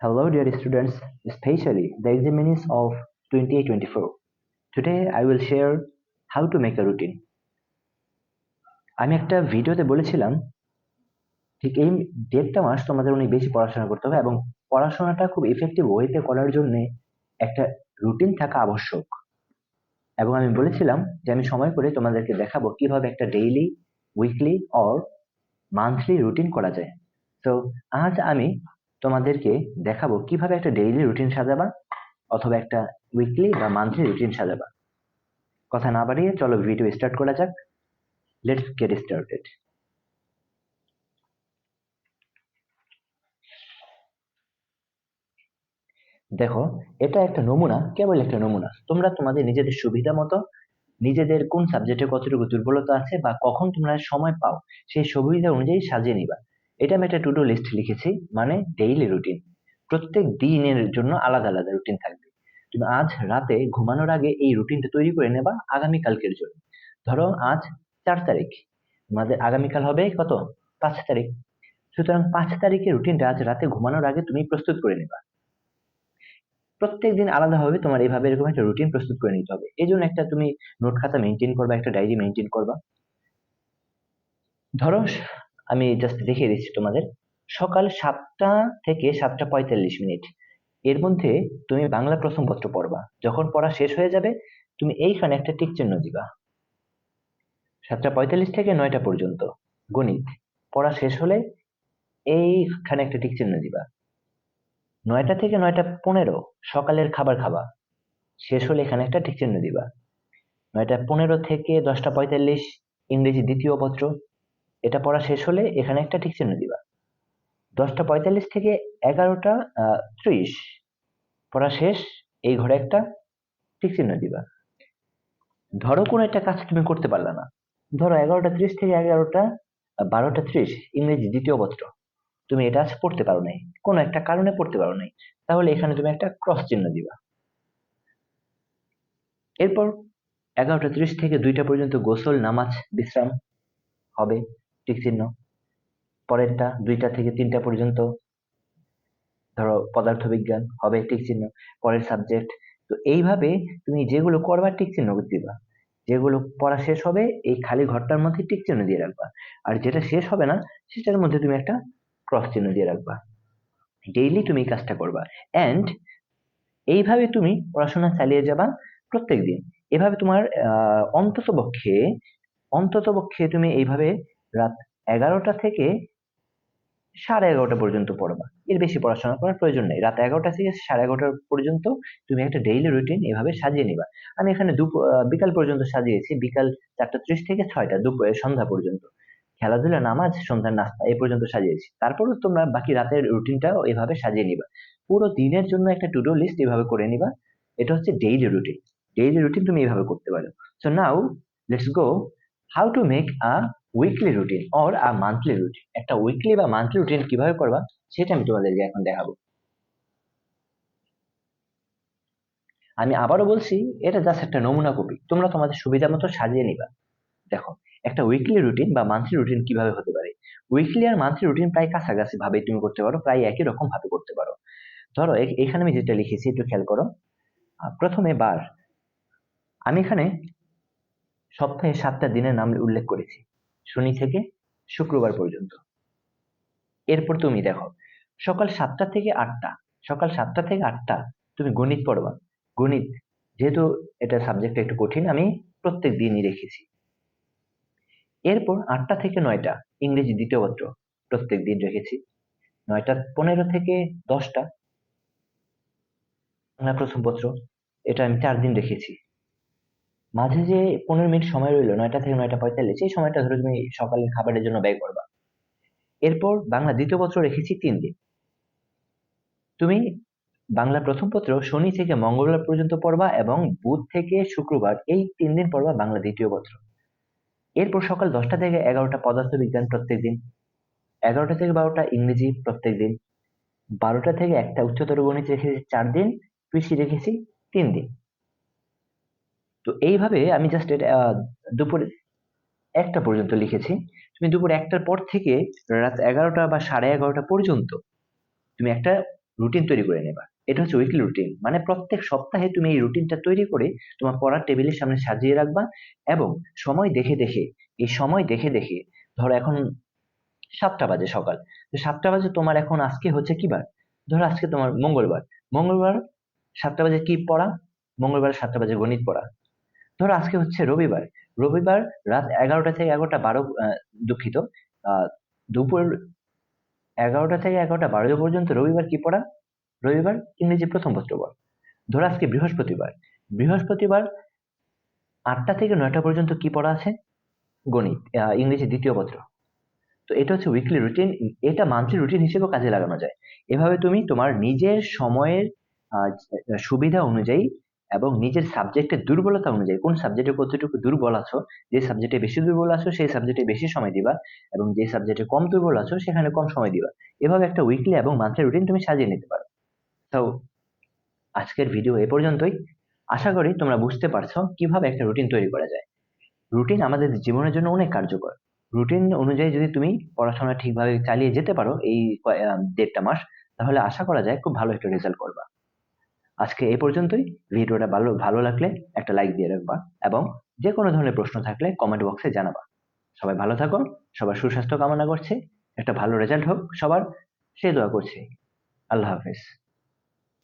Hello dear students, especially the examinees of 2024. Today I will share how to make a routine. আমি একটা ভিডিওতে বলেছিলাম ঠিক এই দেড়টা মাস তোমাদের অনেক বেশি পড়াশোনা করতে হবে এবং পড়াশোনাটা খুব ইফেক্টিভ ওয়েতে করার জন্য একটা রুটিন থাকা আবশ্যক। এবং আমি বলেছিলাম যে আমি সময় করে তোমাদেরকে দেখাবো কিভাবে একটা daily, weekly or monthly routine করা যায়। তো আজ আমি তোমাদেরকে দেখাবো কিভাবে একটা ডেইলি রুটিন সাজাবা অথবা একটা উইকলি বা মান্থলি রুটিন সাজাবা। কথা না বাড়িয়ে চলো ভিডিও স্টার্ট করা যাক। Let's get started. দেখো, এটা একটা নমুনা, কেবল একটা নমুনা। তোমরা তোমাদের নিজেদের সুবিধা মতো নিজেদের কোন সাবজেক্টে কতটুকু দুর্বলতা আছে বা কখন তোমরা সময় পাও সেই সুবিধা অনুযায়ী সাজিয়ে নিবা। এটা আমি একটা টু ডু লিস্ট লিখেছি, মানে ডেইলি রুটিন। প্রত্যেক দিনের জন্য আলাদা আলাদা রুটিন থাকবে। তুমি আজ রাতে ঘুমানোর আগে এই রুটিনটা তৈরি করে নেবা আগামী কালকের জন্য। ধরো আজ 4 তারিখ, তোমাদের আগামীকাল হবে কত? 5 তারিখ। সুতরাং 5 তারিখের রুটিনটা আজ রাতে ঘুমানোর আগে তুমি প্রস্তুত করে নেবা। প্রত্যেকদিন আলাদাভাবে তোমার এইভাবে এরকম একটা রুটিন প্রস্তুত করে নিতে হবে। এই জন্য একটা তুমি নোট খাতা মেনটেন করবা, একটা ডায়েরি মেনটেন করবা। ধরো আমি জাস্ট দেখিয়ে দিচ্ছি তোমাদের। সকাল 7টা থেকে 7টা 45 মিনিট এর মধ্যে তুমি বাংলা প্রথম পত্র পড়বা। যখন পড়া শেষ হয়ে যাবে তুমি এইখানে একটা টিক চিহ্ন দিবা। 7টা 45 থেকে 9টা পর্যন্ত গণিত পড়া শেষ হলে এইখানে একটা টিক চিহ্ন দিবা। 9টা থেকে 9টা 15 সকালের খাবার খাবা, শেষ হলে এখানে একটা টিক চিহ্ন দিবা। 9টা 15 থেকে 10টা 45 ইংরেজি দ্বিতীয় পত্র, এটা পড়া শেষ হলে এখানে একটা টিক চিহ্ন দিবা। 10টা 45 থেকে 11টা 30 পড়া শেষ, এই ঘরে একটা টিক চিহ্ন দিবা। ধরো কোনো একটা কাজ তুমি করতে পারলা না, ধরো 11টা 30 থেকে 12টা 30 ইংরেজি দ্বিতীয় পত্র, তুমি এটা আজ পড়তে পারো নাই, কোনো একটা কারণে পড়তে পারো নাই, তাহলে এখানে তুমি একটা ক্রস চিহ্ন দিবা। এরপর 11টা 30 থেকে 2টা পর্যন্ত গোসল নামাজ বিশ্রাম হবে, টিক চিহ্ন। পরেরটা 2টা থেকে 3টা পর্যন্ত ধরো পদার্থবিজ্ঞান হবে, টিক চিহ্ন। পরের সাবজেক্ট। তো এইভাবে তুমি যেগুলো করবা টিক চিহ্ন দিবা, যেগুলো পড়া শেষ হবে এই খালি ঘরটার মধ্যে টিক চিহ্ন দিয়ে রাখবা, আর যেটা শেষ হবে না সেটার মধ্যে তুমি একটা ক্রস চিহ্ন দিয়ে রাখবা। ডেইলি তুমি এই কাজটা করবা এন্ড এইভাবে তুমি পড়াশোনা চালিয়ে যাবা প্রত্যেকদিন। এভাবে তোমার অন্তত পক্ষে তুমি এইভাবে রাত 11টা থেকে 11:30 পর্যন্ত পড়বা। এর বেশি পড়াশোনা করার প্রয়োজন নেই। রাত 11টা থেকে 11:30 পর্যন্ত তুমি একটা ডেইলি রুটিন এভাবে সাজিয়ে নিবা। আমি এখানে বিকাল পর্যন্ত সাজিয়েছি, বিকাল 4টা 30 থেকে 6টা সন্ধ্যা পর্যন্ত। খেলাধুলা, নামাজ, সন্ধ্যার নাস্তা এই পর্যন্ত সাজিয়েছি। তারপরও তোমরা বাকি রাতের রুটিনটাও এভাবে সাজিয়ে নিবা। পুরো দিনের জন্য একটা টু ডু লিস্ট এভাবে করে নিবা। এটা হচ্ছে ডেইলি রুটিন। ডেইলি রুটিন তুমি এভাবে করতে পারো। So now let's go how to make a weekly routine or a monthly routine. একটা উইকলি বা মান্থলি রুটিন কিভাবে করবা সেটা আমি তোমাদেরকে এখন দেখাবো। আমি আবারও বলছি, এটা জাস্ট একটা নমুনা কপি, তোমরা তোমাদের সুবিধা মতো সাজিয়ে নিবা। দেখো, একটা উইকলি রুটিন বা মান্থলি রুটিন কিভাবে হতে পারে। উইকলি আর মান্থলি রুটিন প্রায় কাছাকাছি ভাবে তুমি করতে পারো, প্রায় একই রকম ভাবে করতে পারো। ধরো এখানে আমি যেটা লিখেছি একটু খেয়াল করো। প্রথমে বার, আমি এখানে সপ্তাহে 7টা দিনের নাম উল্লেখ করেছি, শনি থেকে শুক্রবার পর্যন্ত। এরপর তুমি দেখো, সকাল 7টা থেকে 8টা, সকাল 7টা থেকে 8টা তুমি গণিত পড়বা। গণিত যেহেতু এটা সাবজেক্ট একটু কঠিন, আমি প্রত্যেক দিনই রেখেছি। এরপর 8টা থেকে 9টা ইংরেজি দ্বিতীয় পত্র প্রত্যেক দিন রেখেছি। 9টা 15 থেকে 10টা বাংলা প্রথম পত্র, এটা আমি 4 দিন রেখেছি। মাঝে যে 15 মিনিট সময় রইলো 9টা থেকে 9টা 45, এই সময়টা ধরো তুমি সকালের খাবারের জন্য ব্যয় করবা। এরপর বাংলা দ্বিতীয় পত্র রেখেছি 3 দিন। তুমি বাংলা প্রথম পত্র শনি থেকে মঙ্গলবার পর্যন্ত পড়বা এবং বুধ থেকে শুক্রবার এই 3 দিন পড়বা বাংলা দ্বিতীয় পত্র। এরপর সকাল 10টা থেকে 11টা পদার্থবিজ্ঞান প্রত্যেকদিন, 11টা থেকে 12টা ইংরেজি প্রত্যেকদিন, 12টা থেকে 1টা উচ্চতর গণিত রেখেছি 4 দিন, কৃষি রেখেছি 3 দিন। তো এইভাবে আমি জাস্ট এটা দুপুর 1টা পর্যন্ত লিখেছি। তুমি দুপুর 1টার পর থেকে রাত 11টা বা 11:30 পর্যন্ত তুমি একটা রুটিন তৈরি করে নেবা। এটা হচ্ছে উইকলি রুটিন, মানে প্রত্যেক সপ্তাহে তুমি এই রুটিনটা তৈরি করে তোমার পড়ার টেবিলের সামনে সাজিয়ে রাখবা এবং সময় দেখে দেখে, এই সময় দেখে দেখে, ধরো এখন 7টা বাজে সকাল, তো 7টা বাজে তোমার এখন আজকে হচ্ছে কি বার? ধরো আজকে তোমার মঙ্গলবার। মঙ্গলবার 7টা বাজে কি পড়া? মঙ্গলবার 7টা বাজে গণিত পড়া। ধরো আজকে হচ্ছে রবিবার। রবিবার রাত 11টা থেকে 11টা 12, দুঃখিত, আহ দুপুর 11টা থেকে 11টা 12 পর্যন্ত রবিবার কি পড়া? রবিবার ইংরেজি প্রথম পত্র পড়া। ধরো আজকে বৃহস্পতিবার। বৃহস্পতিবার 8টা থেকে 9টা পর্যন্ত কি পড়া আছে? গণিত, ইংরেজি দ্বিতীয় পত্র। তো এটা হচ্ছে উইকলি রুটিন। এটা মান্থলি রুটিন হিসেবেও কাজে লাগানো যায়। এভাবে তুমি তোমার নিজের সময়ের আহ, সুবিধা অনুযায়ী এবং নিজের সাবজেক্টের দুর্বলতা অনুযায়ী, কোন সাবজেক্টে কতটুকু দুর্বল আছো, যে সাবজেক্টে বেশি দুর্বল আছো সেই সাবজেক্টে বেশি সময় দিবা, এবং যে সাবজেক্টে কম দুর্বল আছো সেখানে কম সময় দিবা। এভাবে একটা উইকলি এবং মান্থলি রুটিন তুমি সাজিয়ে নিতে পারো। তো আজকের ভিডিও এ পর্যন্তই। আশা করি তোমরা বুঝতে পারছো কিভাবে একটা রুটিন তৈরি করা যায়। রুটিন আমাদের জীবনের জন্য অনেক কার্যকর। রুটিন অনুযায়ী যদি তুমি পড়াশোনা ঠিকভাবে চালিয়ে যেতে পারো এই 1.5 মাস, তাহলে আশা করা যায় খুব ভালো একটা রেজাল্ট করবা। আজকে এই পর্যন্তই। ভিডিওটা ভালো ভালো লাগলে একটা লাইক দিয়ে রাখবা এবং যে কোনো ধরনের প্রশ্ন থাকলে কমেন্ট বক্সে জানাবা। সবাই ভালো থাকো, সবার সুস্বাস্থ্য কামনা করছি, একটা ভালো রেজাল্ট হোক সবার, সেই দোয়া করছি। আল্লাহ হাফেজ।